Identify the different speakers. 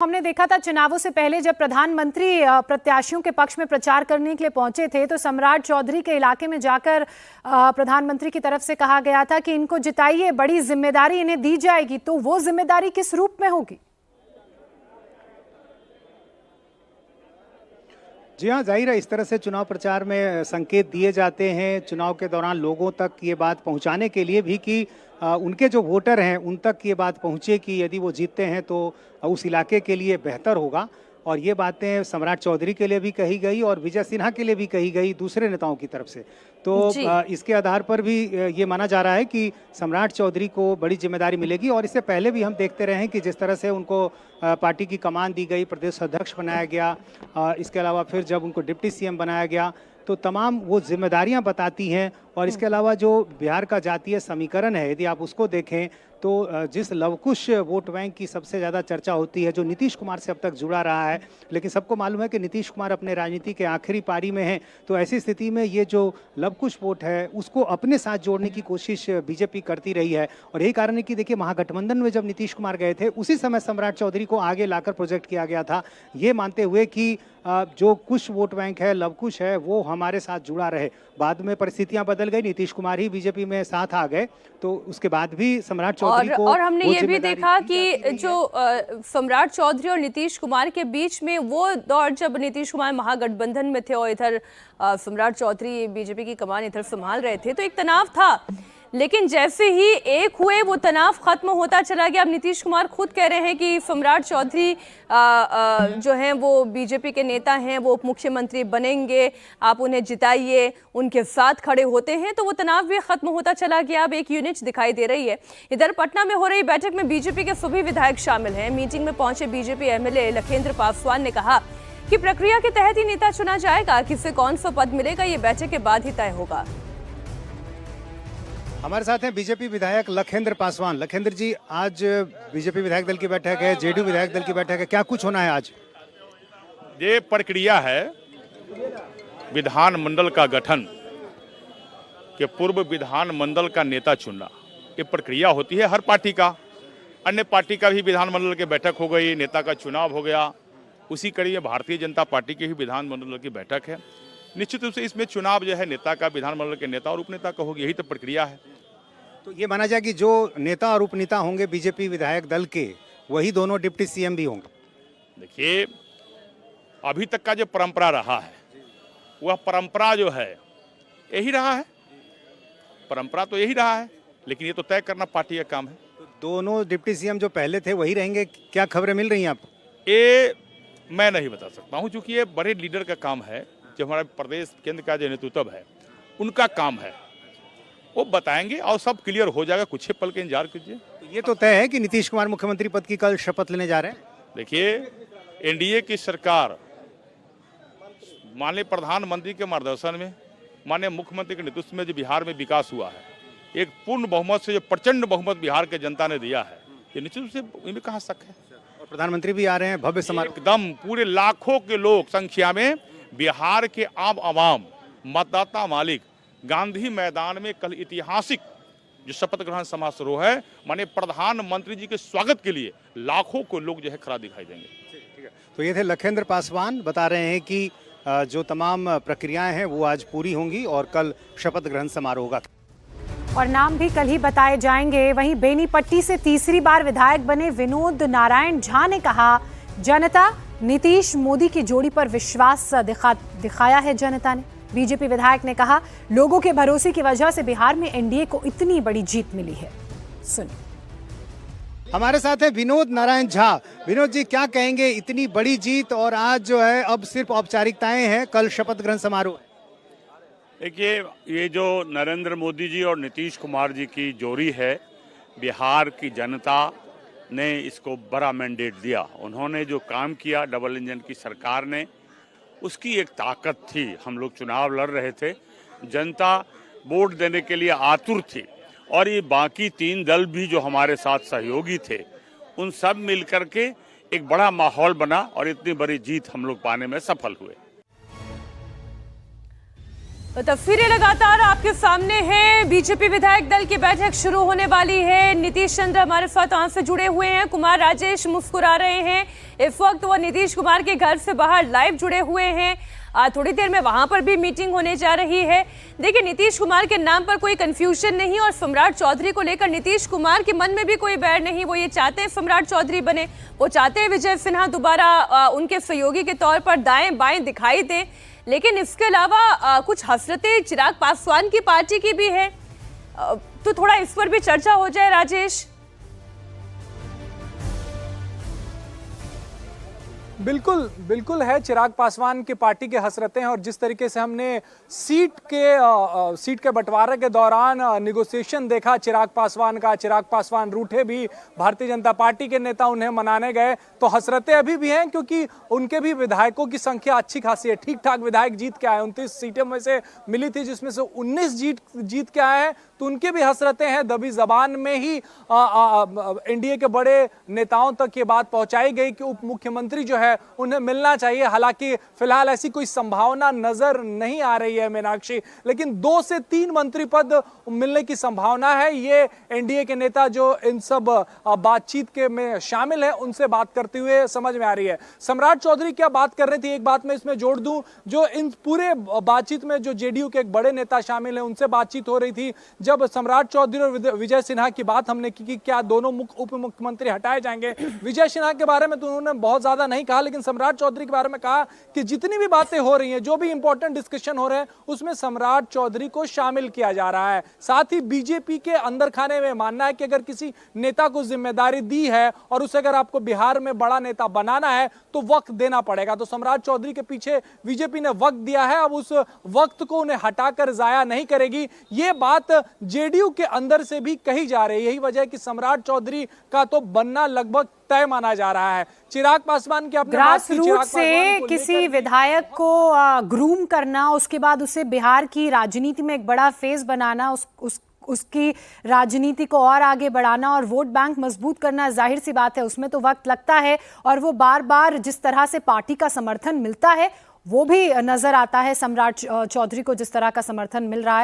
Speaker 1: हमने देखा था चुनावों से पहले जब प्रधानमंत्री प्रत्याशियों के पक्ष में प्रचार करने के लिए पहुंचे थे तो सम्राट चौधरी के इलाके में जाकर प्रधानमंत्री की तरफ से कहा गया था कि इनको जिताइए, बड़ी जिम्मेदारी इन्हें दी जाएगी। तो वो जिम्मेदारी किस रूप में होगी?
Speaker 2: जी हाँ, जाहिर है इस तरह से चुनाव प्रचार में संकेत दिए जाते हैं चुनाव के दौरान लोगों तक ये बात पहुंचाने के लिए भी कि उनके जो वोटर हैं उन तक ये बात पहुंचे कि यदि वो जीतते हैं तो उस इलाके के लिए बेहतर होगा। और ये बातें सम्राट चौधरी के लिए भी कही गई और विजय सिन्हा के लिए भी कही गई दूसरे नेताओं की तरफ से। तो इसके आधार पर भी ये माना जा रहा है कि सम्राट चौधरी को बड़ी जिम्मेदारी मिलेगी। और इससे पहले भी हम देखते रहे हैं कि जिस तरह से उनको पार्टी की कमान दी गई, प्रदेश अध्यक्ष बनाया गया, इसके अलावा फिर जब उनको डिप्टी सीएम बनाया गया तो तमाम वो जिम्मेदारियां बताती हैं। और इसके अलावा जो बिहार का जातीय समीकरण है, यदि आप उसको देखें तो जिस लवकुश वोट बैंक की सबसे ज़्यादा चर्चा होती है, जो नीतीश कुमार से अब तक जुड़ा रहा है, लेकिन सबको मालूम है कि नीतीश कुमार अपने राजनीति के आखिरी पारी में हैं। तो ऐसी स्थिति में ये जो लवकुश वोट है उसको अपने साथ जोड़ने की कोशिश बीजेपी करती रही है। और यही कारण है कि देखिए, महागठबंधन में जब नीतीश कुमार गए थे उसी समय सम्राट चौधरी को आगे लाकर प्रोजेक्ट किया गया था, ये मानते हुए कि जो कुछ वोट बैंक है, लवकुश है, वो हमारे साथ जुड़ा रहे। बाद में परिस्थितियां बदल गई, नीतीश कुमार ही बीजेपी में साथ आ गए, तो उसके बाद भी सम्राट चौधरी को
Speaker 3: और हमने ये भी देखा कि जो सम्राट चौधरी और नीतीश कुमार के बीच में वो दौर जब नीतीश कुमार महागठबंधन में थे और इधर सम्राट चौधरी बीजेपी की कमान इधर संभाल रहे थे, तो एक तनाव था। लेकिन जैसे ही एक हुए वो तनाव खत्म होता चला गया। अब नीतीश कुमार खुद कह रहे हैं कि सम्राट चौधरी जो हैं वो बीजेपी के नेता हैं, वो उप मुख्यमंत्री बनेंगे, आप उन्हें जिताइए, उनके साथ खड़े होते हैं, तो वो तनाव भी खत्म होता चला गया। अब एक यूनिट दिखाई दे रही है। इधर पटना में हो रही बैठक में बीजेपी के सभी विधायक शामिल हैं। मीटिंग में पहुंचे बीजेपी एमएलए लखेंद्र पासवान ने कहा कि प्रक्रिया के तहत ही नेता चुना जाएगा, किसे कौन सा पद मिलेगा ये बैठक के बाद ही तय होगा।
Speaker 2: हमारे साथ हैं बीजेपी विधायक लखेंद्र पासवान। लखेंद्र जी, आज बीजेपी विधायक दल की बैठक है, जेडीयू विधायक दल की बैठक है, क्या कुछ होना है आज?
Speaker 4: ये प्रक्रिया है विधानमंडल का गठन के पूर्व विधानमंडल का नेता चुनना। ये प्रक्रिया होती है हर पार्टी का, अन्य पार्टी का भी विधानमंडल की बैठक हो गई, नेता का चुनाव हो गया। उसी कड़ी में भारतीय जनता पार्टी की भी विधानमंडल की बैठक है। निश्चित रूप से इसमें चुनाव जो है नेता का, विधानमंडल के नेता और उपनेता का होगी, यही तो प्रक्रिया है।
Speaker 2: तो ये माना जाए कि जो नेता और उपनेता होंगे बीजेपी विधायक दल के, वही दोनों डिप्टी सीएम भी होंगे।
Speaker 4: देखिए, अभी तक का जो परंपरा रहा है वह परंपरा जो है यही रहा है, परंपरा तो यही रहा है, लेकिन ये तो तय करना पार्टी का काम है।
Speaker 2: तो दोनों डिप्टी सीएम जो पहले थे वही रहेंगे, क्या खबरें मिल रही हैं आपको?
Speaker 4: ये मैं नहीं बता सकता हूँ, क्योंकि ये बड़े लीडर का काम है। जो हमारा प्रदेश केंद्र का जो नेतृत्व है उनका काम है, वो बताएंगे और सब क्लियर हो जाएगा। कुछ ही पल के इंतजार कीजिए।
Speaker 2: तो ये तो तय है कि नीतीश कुमार मुख्यमंत्री पद की कल शपथ लेने जा रहे हैं।
Speaker 4: देखिए, एनडीए की सरकार माननीय प्रधानमंत्री के मार्गदर्शन में, माननीय मुख्यमंत्री के नेतृत्व में जो बिहार में विकास हुआ है, एक पूर्ण बहुमत से जो प्रचंड बहुमत बिहार के जनता ने दिया है, ये निश्चित रूप से इनमें कहाँ शक है।
Speaker 2: और प्रधानमंत्री भी आ रहे हैं, भव्य समारोह,
Speaker 4: एकदम पूरे लाखों के लोग संख्या में बिहार के आम आवाम, मतदाता मालिक गांधी मैदान में कल ऐतिहासिक जो शपथ ग्रहण समारोह है, माने प्रधानमंत्री जी के स्वागत के लिए लाखों को लोग जो है खड़ा दिखाई देंगे।
Speaker 2: ठीक है। तो ये थे लखेंद्र पासवान, बता रहे हैं कि जो तमाम प्रक्रियाएं हैं वो आज पूरी होंगी और कल शपथ ग्रहण समारोह होगा
Speaker 1: और नाम भी कल ही बताए जाएंगे। वहीं बेनीपट्टी से तीसरी बार विधायक बने विनोद नारायण झा ने कहा, जनता नीतीश मोदी की जोड़ी पर विश्वास दिखाया है जनता ने। बीजेपी विधायक ने कहा, लोगों के भरोसे की वजह से बिहार में एनडीए को इतनी बड़ी जीत मिली है। सुनिए।
Speaker 2: हमारे साथ है विनोद नारायण झा। विनोद जी, क्या कहेंगे, इतनी बड़ी जीत और आज जो है अब सिर्फ औपचारिकताएं हैं, कल शपथ ग्रहण समारोह?
Speaker 5: देखिए, ये जो नरेंद्र मोदी जी और नीतीश कुमार जी की जोड़ी है, बिहार की जनता ने इसको बड़ा मैंडेट दिया। उन्होंने जो काम किया डबल इंजन की सरकार ने, उसकी एक ताकत थी। हम लोग चुनाव लड़ रहे थे, जनता वोट देने के लिए आतुर थी, और ये बाकी तीन दल भी जो हमारे साथ सहयोगी थे, उन सब मिलकर के एक बड़ा माहौल बना और इतनी बड़ी जीत हम लोग पाने में सफल हुए।
Speaker 3: तो तस्वीरें लगातार आपके सामने हैं। बीजेपी विधायक दल की बैठक शुरू होने वाली है। नीतीश चंद्र हमारे साथ वहां से जुड़े हुए हैं। कुमार राजेश मुस्कुरा रहे हैं। इस वक्त वो नीतीश कुमार के घर से बाहर लाइव जुड़े हुए हैं। थोड़ी देर में वहां पर भी मीटिंग होने जा रही है। देखिए, नीतीश कुमार के नाम पर कोई कंफ्यूजन नहीं और सम्राट चौधरी को लेकर नीतीश कुमार के मन में भी कोई बैर नहीं। वो ये चाहते हैं सम्राट चौधरी बने, वो चाहते हैं विजय सिन्हा दोबारा उनके सहयोगी के तौर पर दाएं बाएं दिखाई दें। लेकिन इसके अलावा कुछ हसरतें चिराग पासवान की पार्टी की भी है, तो थोड़ा इस पर भी चर्चा हो जाए राजेश।
Speaker 6: बिल्कुल बिल्कुल है, चिराग पासवान की पार्टी के हसरतें हैं। और जिस तरीके से हमने सीट के बंटवारे के दौरान निगोशिएशन देखा चिराग पासवान रूठे भी, भारतीय जनता पार्टी के नेता उन्हें मनाने गए, तो हसरतें अभी भी हैं क्योंकि उनके भी विधायकों की संख्या अच्छी खासी है। ठीक ठाक विधायक जीत के आए, 29 सीटें में से मिली थी जिसमें से 19 जीत के आए हैं, तो उनके भी हसरतें हैं। दबी जबान में ही एनडीए के बड़े नेताओं तक ये बात पहुंचाई गई कि उप मुख्यमंत्री जो है उन्हें मिलना चाहिए। हालांकि फिलहाल ऐसी कोई संभावना नजर नहीं आ रही है मीनाक्षी, लेकिन 2 से 3 मंत्री पद मिलने की संभावना है। ये एनडीए के नेता जो इन सब बातचीत के में शामिल है उनसे बात करते हुए समझ में आ रही है। सम्राट चौधरी क्या बात कर रहे थे, एक बात मैं इसमें जोड़ दूं, जो इन पूरे बातचीत में जो जेडीयू के एक बड़े नेता शामिल है उनसे बातचीत हो रही थी। जब सम्राट चौधरी और विजय सिन्हा की बात हमने की कि क्या दोनों उप मुख्यमंत्री हटाए जाएंगे, विजय सिन्हा के बारे में तो उन्होंने बहुत ज्यादा नहीं कहा, लेकिन सम्राट चौधरी के बारे में कहा कि जितनी भी बातें हो रही हैं, जो भी इंपॉर्टेंट डिस्कशन हो रहे हैं, उसमें सम्राट चौधरी को शामिल किया जा रहा है। साथ ही बीजेपी के अंदर खाने में मानना है कि अगर किसी नेता को जिम्मेदारी दी है और उसे अगर आपको बिहार में बड़ा नेता बनाना है तो वक्त देना पड़ेगा। तो सम्राट चौधरी के पीछे बीजेपी ने वक्त दिया है, अब उस वक्त को उन्हें हटाकर जाया नहीं करेगी। ये बात जेडीयू के अंदर से भी कही जा रही है। यही वजह है कि सम्राट चौधरी का तो बनना लगभग तय माना जा रहा है। चिराग पासवान की आपने बात की,
Speaker 1: ग्रासरूट से किसी विधायक को ग्रूम करना, उसके बाद उसे बिहार की राजनीति में एक बड़ा फेस बनाना, उसकी राजनीति को और आगे बढ़ाना और वोट बैंक मजबूत करना, जाहिर सी बात है उसमें तो वक्त लगता है। और वो बार बार जिस तरह से पार्टी का समर्थन मिलता है वो भी नजर आता है, सम्राट चौधरी को जिस तरह का समर्थन मिल रहा है।